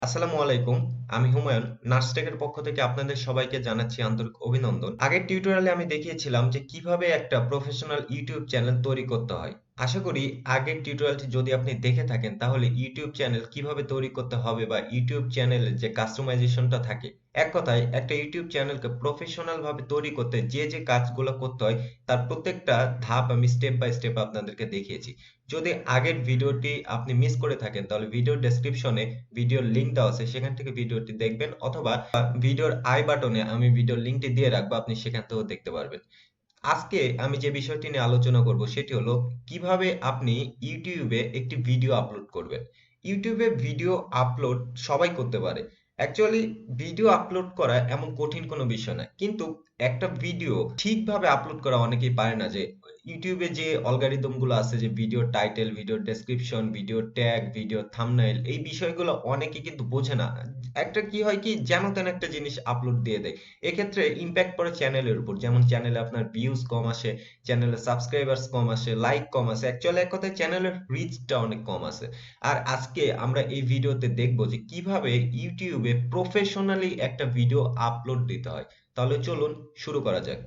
আসসালামু আলাইকুম। আমি হুমায়ুন। নার্সটেকের পক্ষ থেকে আপনাদের সবাইকে জানাচ্ছি আন্তরিক অভিনন্দন। আগের টিউটোরিয়ালে আমি দেখিয়েছিলাম যে কিভাবে একটা প্রফেশনাল ইউটিউব চ্যানেল তৈরি করতে হয়। আশা করি আগের টিউটোরিয়ালটি যদি আপনি দেখে থাকেন তাহলে ইউটিউব চ্যানেল কিভাবে তৈরি করতে হবে বা ইউটিউব চ্যানেলের যে কাস্টমাইজেশনটা থাকে, এক কথায় একটা ইউটিউব চ্যানেলকে প্রফেশনাল ভাবে তৈরি করতে যে যে কাজগুলো করতে হয় তার প্রত্যেকটা ধাপ আমি স্টেপ বাই স্টেপ আপনাদেরকে দেখিয়েছি। যদি আগের ভিডিওটি আপনি মিস করে থাকেন তাহলে ভিডিও ডেসক্রিপশনে ভিডিওর লিংক দেওয়া আছে, সেখান থেকে ভিডিওটি দেখবেন, অথবা ভিডিওর আই বাটনে আমি ভিডিওর লিংকটি দিয়ে রাখবো, আপনি সেখান থেকেও দেখতে পারবেন। আজকে আমি যে বিষয়টি নিয়ে আলোচনা করব সেটি হলো কিভাবে আপনি ইউটিউবে একটি ভিডিও আপলোড করবেন। ইউটিউবে ভিডিও আপলোড সবাই করতে পারে। অ্যাকচুয়ালি ভিডিও আপলোড করা এমন কঠিন কোনো বিষয় না, কিন্তু একটা ভিডিও ঠিকভাবে আপলোড করা অনেকেই পারে না। যে ইউটিউবে যে অ্যালগরিদম গুলো আছে, যে video title, video description, video tag, video thumbnail, এই বিষয়গুলো অনেকে কিন্তু বোঝে না। একটা কি হয় কি, যেন তেন একটা জিনিস আপলোড দিয়ে দেয়। এক্ষেত্রে ইম্প্যাক্ট পড়ে চ্যানেলের উপর। যেমন চ্যানেলে আপনার ভিউজ কম আসে, চ্যানেলে সাবস্ক্রাইবার্স কম আসে, লাইক কম আসে, অ্যাকচুয়ালি এক কথায় চ্যানেলের রিচটা অনেক কম আসে। আর আজকে আমরা এই ভিডিওতে দেখবো যে কিভাবে ইউটিউবে প্রফেশনালি একটা ভিডিও আপলোড দিতে হয়। তাহলে চলুন শুরু করা যাক।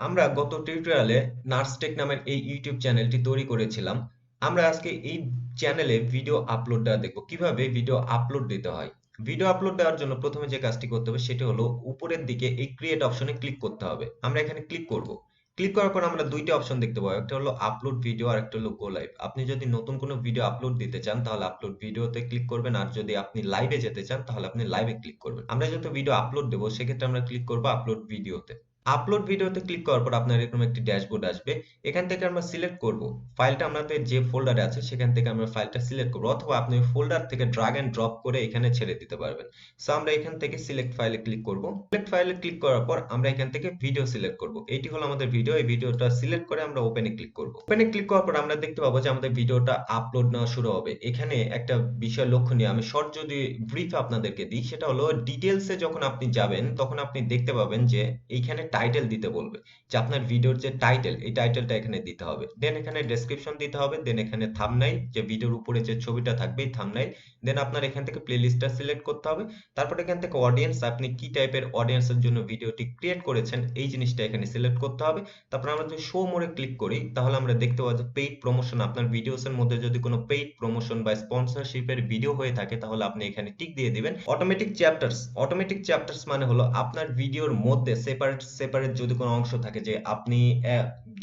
আমরা গত টিউটোরিয়ালে নার্সটেক নামের এই ইউটিউব চ্যানেলটি তৈরি করেছিলাম। আমরা আজকে এই চ্যানেলে ভিডিও আপলোড দেওয়া দেখবো, কিভাবে ভিডিও আপলোড দিতে হয়। ভিডিও আপলোড দেওয়ার জন্য প্রথমে যে কাজটি করতে হবে সেটি হলো উপরের দিকে এই ক্রিয়েট অপশনে ক্লিক করতে হবে। আমরা এখানে ক্লিক করব। ক্লিক করার পর আমরা দুইটা অপশন দেখতে পাবো, একটা হলো আপলোড ভিডিও আর একটা হলো গো লাইভ। আপনি যদি নতুন কোনো ভিডিও আপলোড দিতে চান তাহলে আপলোড ভিডিওতে ক্লিক করবেন, আর যদি আপনি লাইভে যেতে চান তাহলে আপনি লাইভে ক্লিক করবেন। আমরা যেহেতু ভিডিও আপলোড দেবো সেক্ষেত্রে আমরা ক্লিক করবো আপলোড ভিডিওতে। আপলোড ভিডিওতে ক্লিক করার পর আপনার এরকম একটি ড্যাশবোর্ড আসবে। এখান থেকে আমরা সিলেক্ট করব ফাইলটা, আমাদের যে ফোল্ডারে আছে সেখান থেকে আমরা ফাইলটা সিলেক্ট করব, অথবা আপনি ফোল্ডার থেকে ড্রাগ এন্ড ড্রপ করে এখানে ছেড়ে দিতে পারবেন। সো আমরা এখান থেকে সিলেক্ট ফাইলে ক্লিক করব। সিলেক্ট ফাইলে ক্লিক করার পর আমরা এখান থেকে ভিডিও সিলেক্ট করব। এইটি হলো আমাদের ভিডিও। এই ভিডিওটা সিলেক্ট করে আমরা ওপেনে ক্লিক করব। ওপেনে ক্লিক করার পর আমরা দেখতে পাবো যে আমাদের ভিডিওটা আপলোড নেওয়া শুরু হবে। এখানে একটা বিষয় লক্ষণীয়, আমি শর্ট যদি ব্রিফ আপনাদেরকে দিই, সেটা হলো ডিটেলসে যখন আপনি যাবেন তখন আপনি দেখতে পাবেন যে এইখানে টাইটেল দিতে বলবে, যে আপনার ভিডিওর যে টাইটেল, এই টাইটেলটা এখানে দিতে হবে। দেন এখানে ডেসক্রিপশন দিতে হবে। দেন এখানে থাম্বনেইল, যে ভিডিওর উপরে যে ছবিটা থাকবে এই থাম্বনেইল। দেন আপনার এখান থেকে প্লেলিস্টটা সিলেক্ট করতে হবে। তারপর এখান থেকে অডিয়েন্স, আপনি কি টাইপের অডিয়েন্সের জন্য ভিডিওটি ক্রিয়েট করেছেন এই জিনিসটা এখানে সিলেক্ট করতে হবে। তারপর আমরা যদি শো মোরে ক্লিক করি তাহলে আমরা দেখতে পাবো যে পেইড প্রমোশন, আপনার ভিডিওস এর মধ্যে যদি কোনো পেইড প্রমোশন বা স্পন্সরশিপের ভিডিও হয়ে থাকে তাহলে আপনি এখানে টিক দিয়ে দিবেন। অটোমেটিক চ্যাপ্টার্স, অটোমেটিক চ্যাপ্টার্স মানে হলো আপনার ভিডিওর মধ্যে সেপারেট সেপারেট যদি কোনো অংশ থাকে, যে আপনি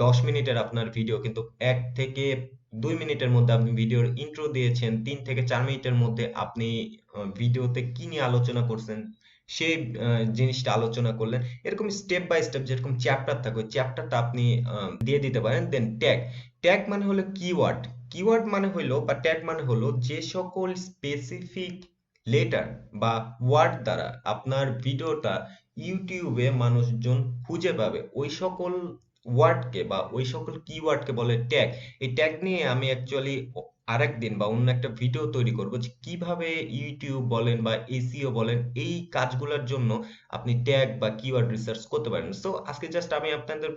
10 মিনিটের আপনার ভিডিও, কিন্তু 1 থেকে 2 মিনিটের মধ্যে আপনি ভিডিওর ইন্ট্রো দিয়েছেন, 3 থেকে 4 মিনিটের মধ্যে আপনি ভিডিওতে কি নিয়ে আলোচনা করছেন সেই জিনিসটা আলোচনা করলেন, এরকম স্টেপ বাই স্টেপ যেরকম চ্যাপ্টার থাকে ওই চ্যাপ্টারটা আপনি দিয়ে দিতে পারেন। দেন ট্যাগ, ট্যাগ মানে হলো কিওয়ার্ড। কিওয়ার্ড মানে হলো বা ট্যাগ মানে হলো যে সকল স্পেসিফিক লেটার বা ওয়ার্ড দ্বারা আপনার ভিডিওটা ইউটিউবে মানুষজন খুঁজে পাবে, ওই সকল ওয়ার্ডকে বা ওই সকল কিওয়ার্ডকে বলে ট্যাগ। এই ট্যাগ নিয়ে আমি অ্যাকচুয়ালি আরেকদিন বা অন্য একটা ভিডিও তৈরি করব, যে কিভাবে ইউটিউব বলেন বা এসইও বলেন এই কাজগুলোর জন্য আপনি ট্যাগ বা কিওয়ার্ড রিসার্চ করতে পারেন। সো আজকে জাস্ট আমি আপনাদের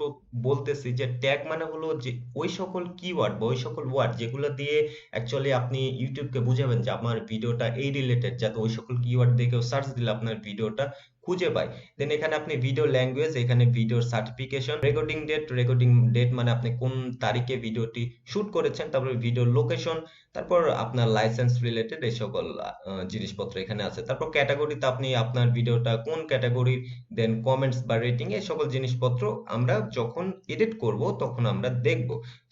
বলতেছি যে ট্যাগ মানে হলো যে ওই সকল কিওয়ার্ড বা ওই সকল ওয়ার্ড যেগুলো দিয়ে অ্যাকচুয়ালি আপনি ইউটিউবকে বুঝাবেন যে আমার ভিডিওটা এই রিলেটেড, যাতে ওই সকল কিওয়ার্ড দিয়ে কেউ সার্চ দিলে আপনার ভিডিওটা খুঁজে পায়। দেন এখানে আপনি ভিডিও ল্যাঙ্গুয়েজ, এখানে ভিডিওর certification, recording date, recording date মানে আপনি কোন তারিখে ভিডিওটি শুট করেছেন, তারপরে ভিডিও লোকেশন, তারপর আপনার লাইসেন্স রিলেটেড এই সকল জিনিসপত্র এখানে আছে। তারপর ক্যাটাগরিতে আপনি আপনার ভিডিওটা কোন ক্যাটাগরি, দেন কমেন্টস বা রেটিং, এই সকল জিনিসপত্র আমরা যখন এডিট করব তখন আমরা দেখব।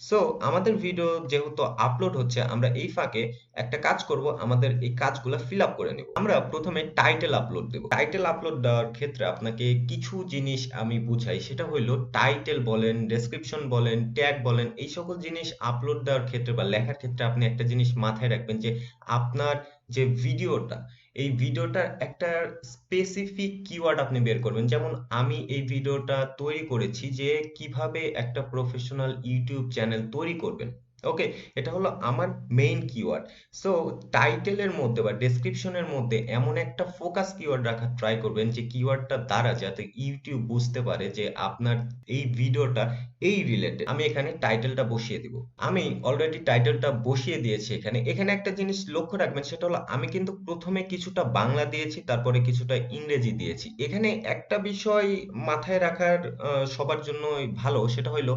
সো আমাদের ভিডিও যেহেতু আপলোড হচ্ছে, আমরা এই ফাঁকে একটা কাজ করব, আমাদের এই কাজগুলো ফিল আপ করে নিব। আমরা প্রথমে টাইটেল আপলোড দেব। টাইটেল আপলোড দেওয়ার ক্ষেত্রে আপনাকে কিছু জিনিস আমি বুঝাই, সেটা হইলো টাইটেল বলেন, ডেসক্রিপশন বলেন, ট্যাগ বলেন, এই সকল জিনিস আপলোড দেওয়ার ক্ষেত্রে বা লেখার ক্ষেত্রে আপনি একটা জিনিস মাথায় রাখবেন, যে আপনার যে ভিডিওটা, এই ভিডিওটার একটা স্পেসিফিক কিওয়ার্ড আপনি বের করবেন। যেমন আমি এই ভিডিওটা তৈরি করেছি যে কিভাবে একটা প্রফেশনাল ইউটিউব চ্যানেল তৈরি করবেন। ওকে, এটা হলো আমার মেইন কিওয়ার্ড। সো টাইটেলের মধ্যে বা ডেসক্রিপশনের মধ্যে এমন একটা ফোকাস কিওয়ার্ড রাখার ট্রাই করবেন যে কিওয়ার্ডটা দ্বারা যাতে ইউটিউব বুঝতে পারে যে আপনার এই ভিডিওটা এই রিলেটেড। আমি এখানে টাইটেলটা বসিয়ে দিব। আমি অলরেডি টাইটেলটা বসিয়ে দিয়েছি এখানে। এখানে একটা জিনিস লক্ষ্য রাখবেন, সেটা হলো আমি কিন্তু প্রথমে কিছুটা বাংলা দিয়েছি, তারপরে কিছুটা ইংরেজি দিয়েছি। এখানে একটা বিষয় মাথায় রাখার সবার জন্য ভালো, সেটা হলো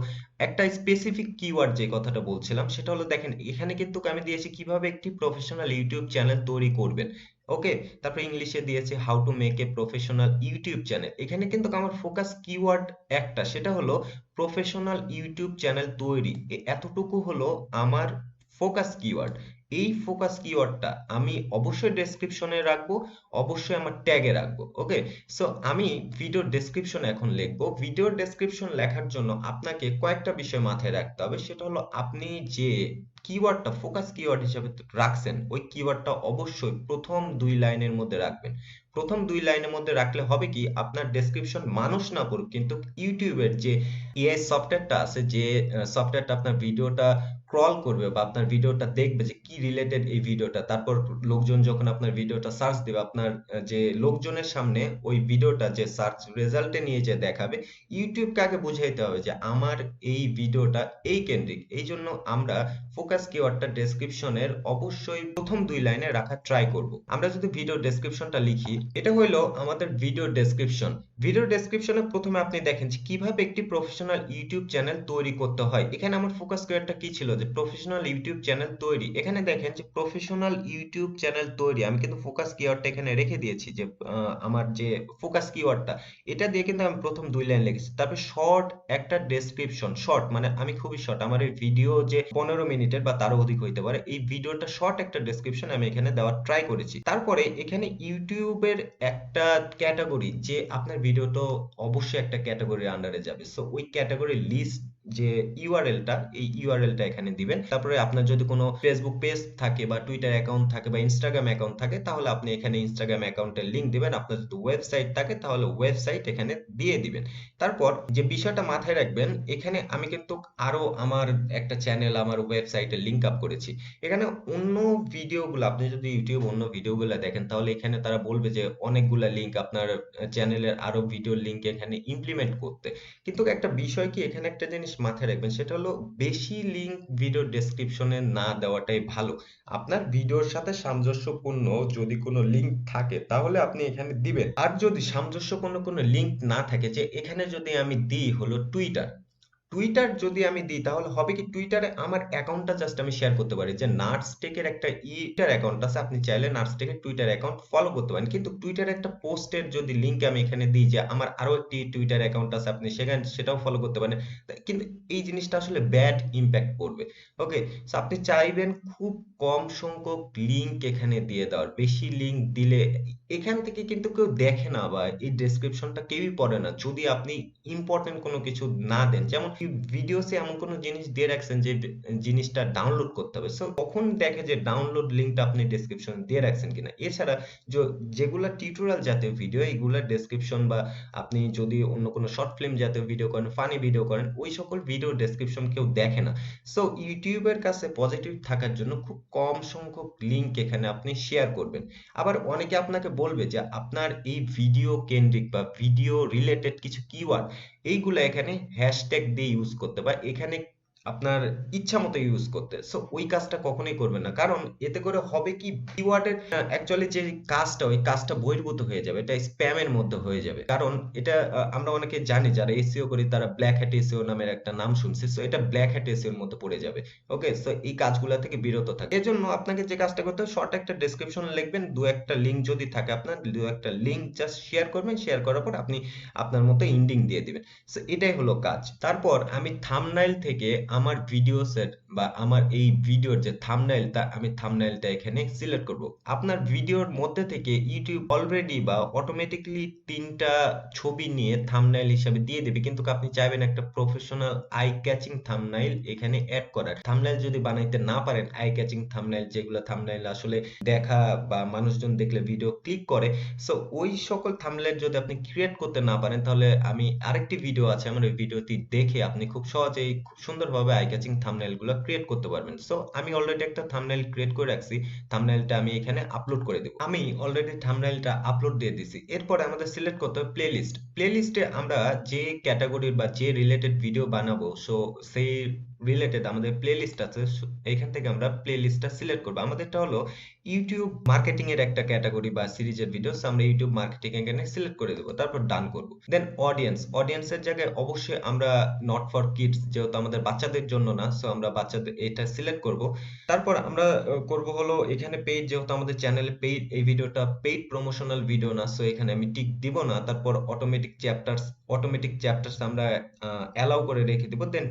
একটা স্পেসিফিক কিওয়ার্ড যে কথাটা বলছিলাম, সেটা হলো দেখেন এখানে কিন্তু আমি দিয়েছি কিভাবে একটি প্রফেশনাল ইউটিউব চ্যানেল তৈরি করবেন। ওকে, তারপরে ইংলিশে দিয়েছে how to make a professional YouTube channel. এখানে কিন্তু আমার ফোকাস কিওয়ার্ড একটা, সেটা হলো প্রফেশনাল ইউটিউব চ্যানেল তৈরি। এতটুকু হলো আমার ফোকাস কিওয়ার্ড। এই ফোকাস কিওয়ার্ডটা আমি অবশ্যই ডেসক্রিপশনে রাখবো, অবশ্যই আমার ট্যাগে রাখবো। ওকে, সো আমি ভিডিও ডেসক্রিপশন এখন লিখবো। ভিডিও ডেসক্রিপশন লেখার জন্য আপনাকে কয়েকটা বিষয় মাথায় রাখতে হবে, সেটা হলো আপনি যে কিওয়ার্ডটা ফোকাস কিওয়ার্ড হিসেবে রাখছেন, ওই কিওয়ার্ডটা অবশ্যই প্রথম 2 লাইনের মধ্যে রাখবেন। প্রথম 2 লাইনের মধ্যে রাখলে হবে কি, আপনার ডেসক্রিপশন মানুষ না পড়ুক, কিন্তু ইউটিউবের যে এআই সফটওয়্যারটা আছে, যে সফটওয়্যারটা আপনার ভিডিওটা ক্রল করবে বা আপনার ভিডিওটা দেখবে যে কি রিলেটেড এই ভিডিওটা, তারপর লোকজন যখন আপনার ভিডিওটা সার্চ দেবে, আপনার যে লোকজনের সামনে ওই ভিডিওটা যে সার্চ রেজাল্টে নিয়ে যে দেখাবে, ইউটিউবকে আগে বুঝাইতে হবে যে আমার এই ভিডিওটা এই কেন্দ্রিক। এই জন্য আমরা ফোকাস কিওয়ার্ডটা ডেসক্রিপশনের অবশ্যই প্রথম 2 লাইনে রাখার ট্রাই করব। আমরা যদি ভিডিও ডেসক্রিপশনটা লিখি, এটা হলো আমাদের ভিডিও ডেসক্রিপশন। ভিডিও ডেসক্রিপশনে প্রথমে আপনি দেখেন যে কিভাবে একটি প্রফেশনাল ইউটিউব চ্যানেল তৈরি করতে হয়। এখানে আমার ফোকাস কিওয়ার্ডটা কি ছিল, যে প্রফেশনাল ইউটিউব চ্যানেল তৈরি। এখানে দেখেন যে প্রফেশনাল ইউটিউব চ্যানেল তৈরি, আমি কিন্তু ফোকাস কিওয়ার্ডটা এখানে রেখে দিয়েছি, যে আমার যে ফোকাস কিওয়ার্ডটা এটা দিয়ে কিন্তু আমি প্রথম 2 লাইন লিখেছি। তারপর শর্ট একটা ডেসক্রিপশন। শর্ট মানে আমি খুবই শর্ট, আমার এই ভিডিও যে 15 মিনিটের বা তারও অধিক হইতে পারে, এই ভিডিওটা শর্ট একটা ডেসক্রিপশন আমি এখানে দেওয়ার ট্রাই করেছি। তারপরে এখানে ইউটিউবের একটা ক্যাটাগরি, যে আপনার ভিডিও তো অবশ্যই একটা ক্যাটাগরির আন্ডারে যাবে, সো ওই ক্যাটাগরি লিস্ট যে ইউআরএলটা, এই ইউআরএলটা এখানে দিবেন। তারপরে আপনার যদি কোনো ফেসবুক পেজ থাকে বা টুইটার অ্যাকাউন্ট থাকে বা ইনস্টাগ্রাম অ্যাকাউন্ট থাকে, তাহলে আপনি এখানে ইনস্টাগ্রাম অ্যাকাউন্টের লিংক দিবেন। আপনার যদি ওয়েবসাইট থাকে তাহলে ওয়েবসাইট এখানে দিয়ে দিবেন। তারপর যে বিষয়টা মাথায় রাখবেন, এখানে আমি কিন্তু আরো আমার একটা চ্যানেল, আমার ওয়েবসাইটের লিংক আপ করেছি। এখানে অন্য ভিডিওগুলো আপনি যদি ইউটিউব অন্য ভিডিওগুলো দেখেন, তাহলে এখানে তারা বলবে যে অনেকগুলা লিংক আপনার চ্যানেলের আরো ভিডিওর লিংক এখানে ইমপ্লিমেন্ট করতে। কিন্তু একটা বিষয় কি, এখানে একটা জিনিস মাথায় রাখবেন, সেটা হলো বেশি লিংক ভিডিও ডেসক্রিপশনে না দেওয়াটাই ভালো। আপনার ভিডিওর সাথে সামঞ্জস্যপূর্ণ যদি কোনো লিংক থাকে তাহলে আপনি এখানে দিবেন। আর যদি সামঞ্জস্যপূর্ণ কোনো লিংক না থাকে, যে এখানে যদি আমি দিই হলো টুইটার, টুইটার যদি আমি দিই তাহলে হবে কি, টুইটারে আমার অ্যাকাউন্টটা জাস্ট আমি শেয়ার করতে পারি, যে নার্সটেকের একটা টুইটার অ্যাকাউন্ট আছে, আপনি চাইলে নার্সটেকের টুইটার অ্যাকাউন্ট ফলো করতে পারেন। কিন্তু টুইটারে একটা পোস্টের যদি লিংক আমি এখানে দিই যে আমার আরো একটি টুইটার অ্যাকাউন্ট আছে, আপনি সেখানে সেটাও ফলো করতে পারেন, কিন্তু এই জিনিসটা আসলে ব্যাড ইম্প্যাক্ট পড়বে। ওকে, সো আপনি চাইবেন খুব কম সংখ্যক লিংক এখানে দিয়ে দেওয়ার। বেশি লিংক দিলে এখান থেকে কিন্তু কেউ দেখে না, বা এই ডেসক্রিপশনটা কেউই পড়ে না যদি আপনি ইম্পর্টেন্ট কোনো কিছু না দেন। যেমন ভিডিওসে এমন কোনো জিনিস দিয়ে রাখছেন যে জিনিসটা ডাউনলোড করতে হবে, সো কখন দেখে যে ডাউনলোড লিঙ্কটা আপনি ডেসক্রিপশনে দিয়ে রাখছেন কিনা। এছাড়া যেগুলা টিউটোরিয়াল জাতীয় ভিডিও, এগুলা ডেসক্রিপশন, বা আপনি যদি অন্য কোনো শর্ট ফিল্ম জাতীয় ভিডিও করেন, ফানি ভিডিও করেন, ওই সকল ভিডিও ডেসক্রিপশন কেউ দেখে না। সো ইউটিউবের কাছে পজিটিভ থাকার জন্য খুব কম সংখ্যক লিঙ্ক এখানে আপনি শেয়ার করবেন। আবার অনেকে আপনাকে বলবে যে আপনার এই ভিডিও কেন্দ্রিক বা ভিডিও রিলেটেড কিছু কিওয়ার্ড, এইগুলা এখানে হ্যাশট্যাগ দিয়ে ইউজ করতে, বা এখানে আপনার ইচ্ছা মতো ইউজ করতে। সো ওই কাজটা কখনোই করবেন না, কারণ এতে করে হবে কি, কিওয়ার্ডের অ্যাকচুয়ালি যে কাজটা, ওই কাজটা বহির্ভূত হয়ে যাবে, এটা স্প্যামের মধ্যে হয়ে যাবে। কারণ এটা আমরা অনেকে জানি, যারা এসইও করি তারা ব্ল্যাক হ্যাট এসইও নামের একটা নাম শুনছি, সো এটা ব্ল্যাক হ্যাট এসইও এর মধ্যে পড়ে যাবে। ওকে, সো এই কাজগুলা থেকে বিরত থাকে। এজন্য আপনাকে যে কাজটা করতে হবে, শর্ট একটা ডেসক্রিপশন লিখবেন, দু একটা লিংক যদি থাকে আপনার, দু একটা লিংক জাস্ট শেয়ার করবেন, শেয়ার করার পর আপনি আপনার মতো এন্ডিং দিয়ে দিবেন। সো এটাই হলো কাজ। তারপর আমি থাম্বনেইল থেকে আমার ভিডিও সেট বা আমার এই ভিডিওর যে থাম্বনেইলটা, আমি থাম্বনেইলটা এখানে সিলেক্ট করব। আপনার ভিডিওর মধ্যে থেকে ইউটিউব অলরেডি বা অটোমেটিকলি 3টা ছবি নিয়ে থাম্বনেইল হিসেবে দিয়ে দেবে, কিন্তু আপনি চাইবেন একটা প্রফেশনাল আই ক্যাচিং থাম্বনেইল এখানে অ্যাড করার। থাম্বনেইল যদি বানাইতে না পারেন, আই ক্যাচিং থাম্বনেইল, যেগুলো থাম্বনেইল আসলে দেখা বা মানুষজন দেখলে ভিডিও ক্লিক করে, সো ওই সকল থাম্বনেইল যদি আপনি ক্রিয়েট করতে না পারেন, তাহলে আমি আরেকটি ভিডিও আছে আমার, ওই ভিডিওটি দেখে আপনি খুব সহজেই খুব সুন্দরভাবে সুন্দরভাবে আই ক্যাচিং থাম্বনেইলগুলো ক্রিয়েট করতে পারবেন। সো আমি অলরেডি একটা থাম্বনেইল ক্রিয়েট করে রাখছি, থাম্বনেইলটা আমি এখানে আপলোড করে দেব। আমি অলরেডি থাম্বনেইলটা আপলোড দিয়ে দিছি। এরপরে আমাদের সিলেক্ট করতে হবে প্লেলিস্ট। প্লেলিস্টে আমরা যে ক্যাটাগরির বা যে রিলেটেড ভিডিও বানাবো, সো সেই রিলেটেড আমাদের প্লেলিস্ট আছে, এখান থেকে আমরা প্লেলিস্টটা সিলেক্ট করবো। আমাদেরটা হলো ইউটিউব মার্কেটিং এর একটা ক্যাটাগরি বা সিরিজের ভিডিও, আমরা ইউটিউব মার্কেটিং এখানে সিলেক্ট করে দেবো, তারপর ডান করব। দেন অডিয়েন্সের জায়গায় অবশ্যই আমরা নট ফর কিডস, যেহেতু আমাদের বাচ্চাদের জন্য না, সো আমরা বাচ্চাদের এটা সিলেক্ট করব। তারপর আমরা করব হলো এখানে পেইড, যেহেতু আমাদের চ্যানেলে পেইড, এই ভিডিওটা পেইড প্রমোশনাল ভিডিও না, সো এখানে আমি টিক দিব না। তারপর অটোমেটিক চ্যাপ্টার্স আমরা অ্যালাউ করে রেখে দিব। দেন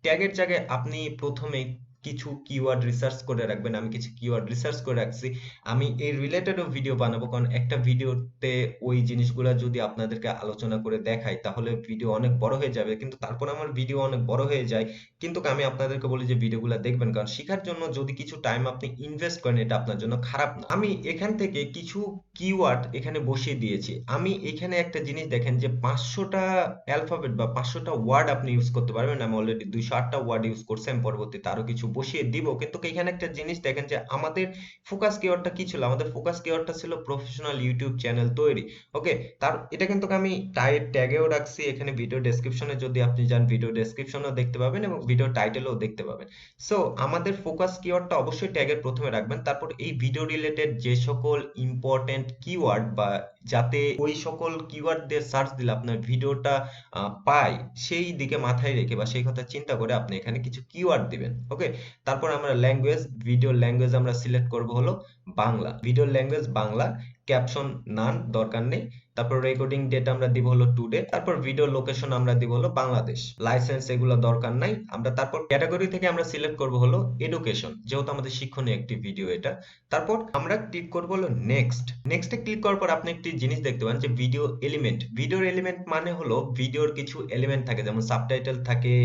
ট্যাগের জায়গায় আপনি প্রথমে কিছু কিওয়ার্ড রিসার্চ করে রাখবেন। আমি কিছু কিওয়ার্ড রিসার্চ করে রাখছি, আমি এই রিলেটেডও ভিডিও বানাবো, কারণ একটা ভিডিওতে ওই জিনিসগুলো যদি আপনাদেরকে আলোচনা করে দেখাই তাহলে ভিডিও অনেক বড় হয়ে যাবে। কিন্তু তারপর আমার ভিডিও অনেক বড় হয়ে যায়, কিন্তু আমি আপনাদেরকে বলি যে ভিডিওগুলো দেখবেন, কারণ শেখার জন্য যদি কিছু টাইম আপনি ইনভেস্ট করেন এটা আপনার জন্য খারাপ না। আমি এখান থেকে কিছু কিওয়ার্ড এখানে বসিয়ে দিয়েছি। আমি এখানে একটা জিনিস দেখেন যে 500টা অ্যালফাবেট বা 500টা ওয়ার্ড আপনি ইউজ করতে পারবেন। আমি অলরেডি 208টা ওয়ার্ড ইউজ করছি, আমি পরবর্তীতে আরো কিছু বসিয়ে দিব। কিন্তু এখানে একটা জিনিস দেখেন যে আমাদের ফোকাস কিওয়ার্ডটা কি ছিল, আমাদের ফোকাস কিওয়ার্ডটা ছিল প্রফেশনাল ইউটিউব চ্যানেল তৈরি। ওকে, তার এটা কিন্তু আমি ট্যাগেও রাখছি। এখানে ভিডিও ডেসক্রিপশনে যদি আপনি যান, ভিডিও ডেসক্রিপশনেও দেখতে পাবেন এবং ভিডিও টাইটেলও দেখতে পাবেন। সো আমাদের ফোকাস কিওয়ার্ডটা অবশ্যই ট্যাগের প্রথমে রাখবেন। তারপর এই ভিডিও রিলেটেড যে সকল ইম্পর্টেন্ট কিওয়ার্ড, বা যাতে ওই সকল কিওয়ার্ড দিয়ে সার্চ দিলে আপনার ভিডিওটা পায়, সেই দিকে মাথায় রেখে বা সেই কথা চিন্তা করে আপনি এখানে কিছু কিওয়ার্ড দিবেন। ওকে, তারপর আমরা ভিডিও ল্যাঙ্গুয়েজ আমরা সিলেক্ট করব হলো Bangla, video language Bangla, caption none, দরকার নেই। তারপর রেকর্ডিং ডেট আমরা দিব হলো টুডে। তারপর ভিডিও লোকেশন আমরা দিব হলো বাংলাদেশ, লাইসেন্স এগুলো দরকার নাই। আমরা তারপর ক্যাটাগরি থেকে আমরা সিলেক্ট করব হলো এডুকেশন, যেহেতু আমাদের শিক্ষণীয় একটি ভিডিও এটা। তারপর আমরা ক্লিক করব হলো নেক্সটে ক্লিক করার পর আপনি একটি জিনিস দেখতে পান যে ভিডিওর এলিমেন্ট মানে হলো ভিডিওর কিছু এলিমেন্ট থাকে, যেমন সাবটাইটেল থাকে,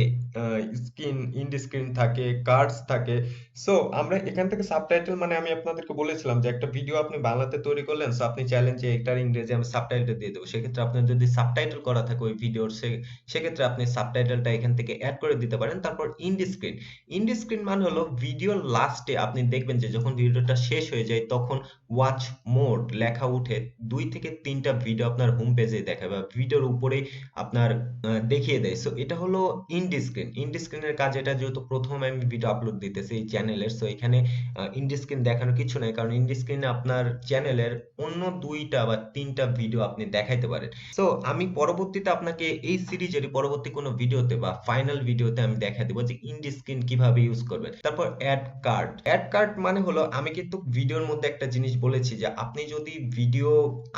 ইন্ড স্ক্রিন থাকে, কার্ডস থাকে। সো আমরা এখান থেকে সাবটাইটেল, মানে আমি আপনাদেরকে বলেছিলাম যে একটা ভিডিও আপনি বাংলাতে তৈরি করলেন, সো আপনি চাইলেন যে এটার ইংরেজি আমি সাবটাইটেল দিয়ে দেবো, সেক্ষেত্রে আপনার যদি সাবটাইটেল করা থাকে ওই ভিডিওর, সেক্ষেত্রে আপনি সাবটাইটেলটা এখান থেকে অ্যাড করে দিতে পারেন। তারপর ইন্ড স্ক্রিন মানে হলো ভিডিওর লাস্টে আপনি দেখবেন যে যখন ভিডিওটা শেষ হয়ে যায় তখন ওয়াচ মোর লেখা উঠে 2 থেকে 3টা ভিডিও আপনার হোম পেজে দেখাবে বা ভিডিওর উপরে আপনার দেখিয়ে দেয়। সো এটা হলো ইন্ড স্ক্রিনের কাজ। এটা যেহেতু প্রথম আমি ভিডিও আপলোড দিতেছি এই চ্যানেলের, সো এখানে ইন্ড স্ক্রিন দেখানোর কিছু নাই, কারণ ইন্ড স্ক্রিনে আপনার চ্যানেলের অন্য 2টা বা 3টা ভিডিও আপনি দেখাইতে পারেন। সো আমি পরবর্তীতে আপনাকে এই সিরিজের পরবর্তী কোনো ভিডিওতে বা ফাইনাল ভিডিওতে আমি দেখা দেবো যে ইন্ড স্ক্রিন কিভাবে ইউজ করবেন। তারপর অ্যাড কার্ড মানে হলো, আমি কিন্তু ভিডিওর মধ্যে একটা জিনিস বলেছি যে আপনি যদি ভিডিও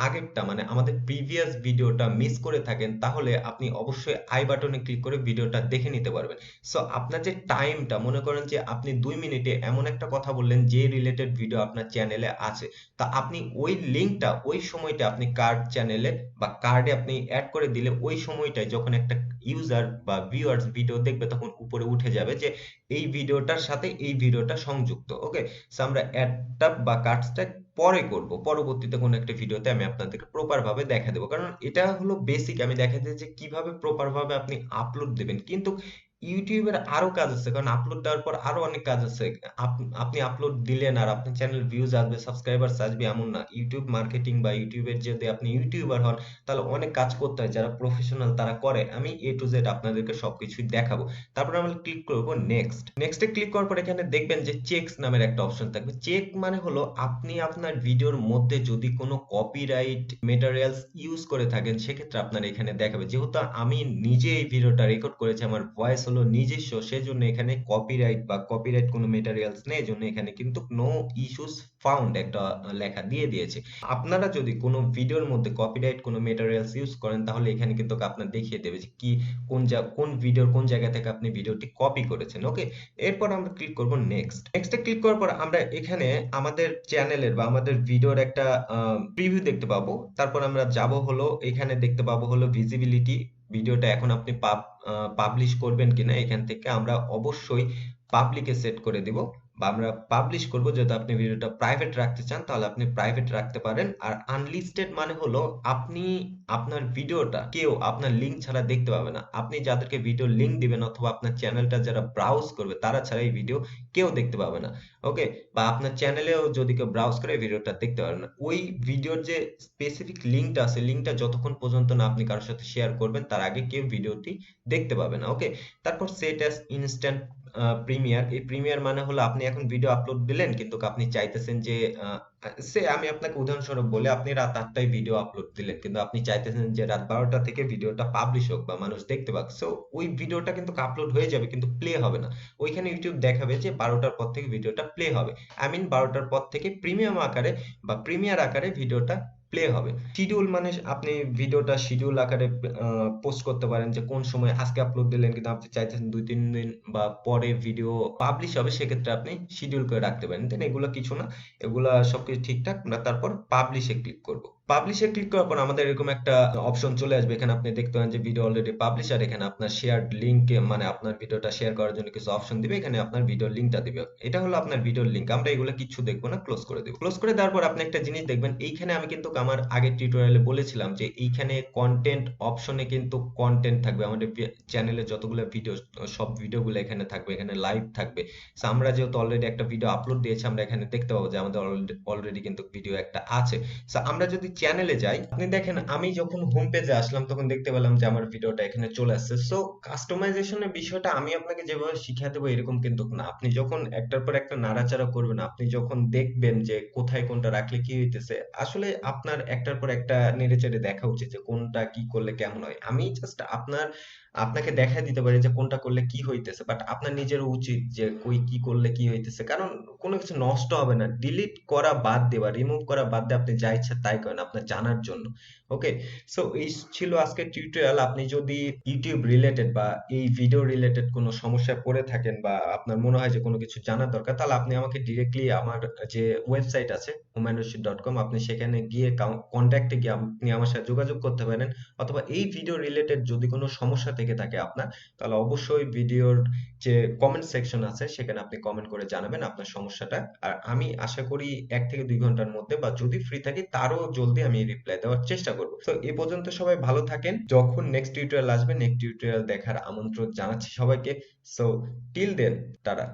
আগেরটা মানে আমাদের প্রিভিয়াস ভিডিওটা মিস করে থাকেন, তাহলে আপনি অবশ্যই আই বাটনে ক্লিক করে ভিডিওটা দেখে নিতে পারবেন। সো আপনার যে টাইমটা, মনে করেন যে আপনি 2 মিনিটে এমন একটা কথা বললেন যে রিলেটেড ভিডিও আপনার চ্যানেলে আছে, তা আপনি ওই লিঙ্কটা ওই সময়টা আপনি চ্যানেলে বা কার্ডে আপনি অ্যাড করে দিলে ওই সময়টায় যখন একটা ইউজার বা ভিউয়ার্স ভিডিও দেখবে তখন উপরে উঠে যাবে যে এই ভিডিওটার সাথে এই ভিডিওটা সংযুক্ত। ওকে, সো আমরা অ্যাডটা বা কার্ডসটা পরে করব, পরবর্তীতে কোনো একটা ভিডিওতে আমি আপনাদেরকে প্রপার ভাবে দেখা দেবো, কারণ এটা হলো বেসিক। আমি দেখা দিই যে কিভাবে প্রপার ভাবে আপনি আপলোড দেবেন। কিন্তু ইউটিউবের আরো কাজ আছে, কারণ আপলোড দেওয়ার পর আরো অনেক কাজ আছে। আপনি আপলোড দিলেন আর আপনার চ্যানেল ভিউজ আসবে, সাবস্ক্রাইবার্স আসবে এমন না। ইউটিউব মার্কেটিং বা ইউটিউবের যদি আপনি ইউটিউবার হন তাহলে অনেক কাজ করতে হয়, যারা প্রফেশনাল তারা করে। আমি এ টু জেড আপনাদেরকে সবকিছুই দেখাবো। তারপর আমরা ক্লিক করব নেক্সটে ক্লিক করার পর এখানে দেখবেন যে চেকস নামের একটা অপশন থাকবে। চেক মানে হলো আপনি আপনার ভিডিওর মধ্যে যদি কোনো কপিরাইট মেটেরিয়ালস ইউজ করে থাকেন, সেক্ষেত্রে আপনার এখানে দেখাবে। যেহেতু আমি নিজে এই ভিডিওটা রেকর্ড করেছি, আমার ভয়েস হলো নিজস্ব, সেজন্য এখানে কপিরাইট কোনো মেটেরিয়ালস নেই, এজন্য এখানে কিন্তু নো ইস্যুস ফাউন্ড একটা লেখা দিয়ে দিয়েছে। আপনারা যদি কোনো ভিডিওর মধ্যে কপিরাইট কোনো মেটেরিয়ালস ইউজ করেন, তাহলে এখানে কিন্তু আপনার দেখিয়ে দেবে যে কোন ভিডিওর কোন জায়গা থেকে আপনি ভিডিওটি কপি করেছেন। ওকে, এরপর আমরা ক্লিক করব নেক্সটে ক্লিক করার পর আমরা এখানে আমাদের চ্যানেলের বা আমাদের ভিডিওর একটা প্রিভিউ দেখতে পাবো। তারপর আমরা যাব হলো এখানে দেখতে পাবো হলো ভিজিবিলিটি, ভিডিওটা এখন আপনি পাবলিশ করবেন কিনা। এখান থেকে আমরা অবশ্যই পাবলিকে সেট করে দিব। বা আমরা পাবলিশ করব। যদি আপনি ভিডিওটা প্রাইভেট রাখতে চান তাহলে আপনি প্রাইভেট রাখতে পারেন। আর আনলিস্টেড মানে হলো আপনি আপনার ভিডিওটা কেউ আপনার লিঙ্ক ছাড়া দেখতে পাবে না। আপনি যাদেরকে ভিডিও লিঙ্ক দিবেন অথবা আপনার চ্যানেলটা যারা ব্রাউজ করবে তারা ছাড়া এই ভিডিও কেউ দেখতে পাবে না। ওকে, বা আপনার চ্যানেলেও যদি কেউ ব্রাউজ করে ভিডিওটা দেখতে পারবে না। ওই ভিডিওর যে স্পেসিফিক লিঙ্কটা আছে, লিঙ্কটা যতক্ষণ পর্যন্ত না আপনি কারোর সাথে শেয়ার করবেন তার আগে কেউ ভিডিওটি দেখতে পাবে না। ওকে, তারপর সেট অ্যাজ ইনস্ট্যান্ট প্রিমিয়ার। এই প্রিমিয়ার মানে হলো আপনি এখন ভিডিও আপলোড দিলেন কিন্তু আপনি চাইতেছেন যে আমি আপনাকে উদাহরণস্বরূপ বলে, আপনি রাত 8টায় ভিডিও আপলোড দিলেন কিন্তু আপনি চাইতেছেন যে রাত 12টা থেকে ভিডিওটা পাবলিশ হোক বা মানুষ দেখতে পাক। সো ওই ভিডিওটা কিন্তু আপলোড হয়ে যাবে কিন্তু প্লে হবে না। ওইখানে ইউটিউব দেখাবে যে 12টার পর থেকে ভিডিওটা প্লে হবে। আই মিন 12টার পর থেকে প্রিমিয়াম আকারে বা প্রিমিয়ার আকারে ভিডিওটা প্লে হবে। শিডিউল মানে আপনি ভিডিওটা শিডিউল আকারে পোস্ট করতে পারেন যে কোন সময় আজকে আপলোড দিলেন কিন্তু আপনি চাইতেছেন 2-3 দিন বা পরে ভিডিও পাবলিশ হবে, সেক্ষেত্রে আপনি শিডিউল করে রাখতে পারেন। দেন এগুলো কিছু না, এগুলা সবকিছু ঠিকঠাক। আমরা তারপর পাবলিশে ক্লিক করব। পাবলিশে ক্লিক করার পর আমাদের এরকম একটা অপশন চলে আসবে। এখানে আপনি দেখতে পারেন যে ভিডিও অলরেডি পাবলিশ, আর এখানে আপনার শেয়ারড লিংক মানে আপনার ভিডিওটা শেয়ার করার জন্য কিছু অপশন দিবে। এখানে আপনার ভিডিও লিংকটা দিবে। এটা হলো আপনার ভিডিওর লিংক। আমরা এগুলো কিছু দেখবো না, ক্লোজ করে দেব। ক্লোজ করে দেওয়ার পর আপনি একটা জিনিস দেখবেন, এইখানে আমি কিন্তু আমার আগের টিউটোরিয়ালে বলেছিলাম যে এইখানে কন্টেন্ট অপশনে কিন্তু কন্টেন্ট থাকবে। আমাদের চ্যানেলে যতগুলো ভিডিও, সব ভিডিওগুলো এখানে থাকবে, এখানে লাইভ থাকবে। So, আমরা যেহেতু অলরেডি একটা ভিডিও আপলোড দিয়েছি, আমরা এখানে দেখতে পাবো যে আমাদের অলরেডি কিন্তু ভিডিও একটা আছে। So, আমরা যদি চ্যানেলে যাই, আপনি দেখেন আমি যখন হোম পেজে আসলাম তখন দেখতে পেলাম যে আমার ভিডিওটা এখানে চলে আসছে। সো কাস্টমাইজেশনের বিষয়টা আমি আপনাকে যেভাবে শিখিয়ে দেবো এরকম কিন্তু না। আপনি যখন একটার পর একটা নাড়াচাড়া করবেন, আপনি যখন দেখবেন যে কোথায় কোনটা রাখলে কি হইতেছে, আসলে আপনার একটার পর একটা নেড়েচেড়ে দেখা উচিত যে কোনটা কি করলে কেমন হয়। আমি জাস্ট আপনাকে দেখাই দিতে পারি যে কোনটা করলে কি হইতেছে, বাট আপনার নিজেরও উচিত যে কই কি করলে কি হইতেছে, কারণ কোনো কিছু নষ্ট হবে না। ডিলিট করা বাদ দিয়ে বা রিমুভ করা বাদ দিয়ে আপনি যা ইচ্ছা তাই করেন আপনার জানার জন্য। ওকে, সো এই ছিল আজকের টিউটোরিয়াল। আপনি যদি ইউটিউব রিলেটেড বা এই ভিডিও রিলেটেড কোনো সমস্যায় পড়ে থাকেন বা আপনার মনে হয় যে কোনো কিছু জানার দরকার, তাহলে আপনি আমাকে ডিরেক্টলি আমার যে ওয়েবসাইট আছে humanrashid.com, আপনি সেখানে গিয়ে কন্ট্যাক্টে গিয়ে আপনি আমার সাথে যোগাযোগ করতে পারেন। অথবা এই ভিডিও রিলেটেড যদি কোনো সমস্যা থেকে থাকে আপনার, তাহলে অবশ্যই ভিডিওর যে কমেন্ট সেকশন আছে সেখানে আপনি কমেন্ট করে জানাবেন আপনার সমস্যাটা। আর আমি আশা করি 1 থেকে 2 ঘন্টার মধ্যে বা যদি ফ্রি থাকি তারও জলদি আমি রিপ্লাই দেওয়ার চেষ্টা করব। তো এ পর্যন্ত সবাই ভালো থাকেন। যখন নেক্সট টিউটোরিয়াল আসবে, নেক্সট টিউটোরিয়াল দেখার আমন্ত্রণ জানাচ্ছি সবাইকে। So till then, tata.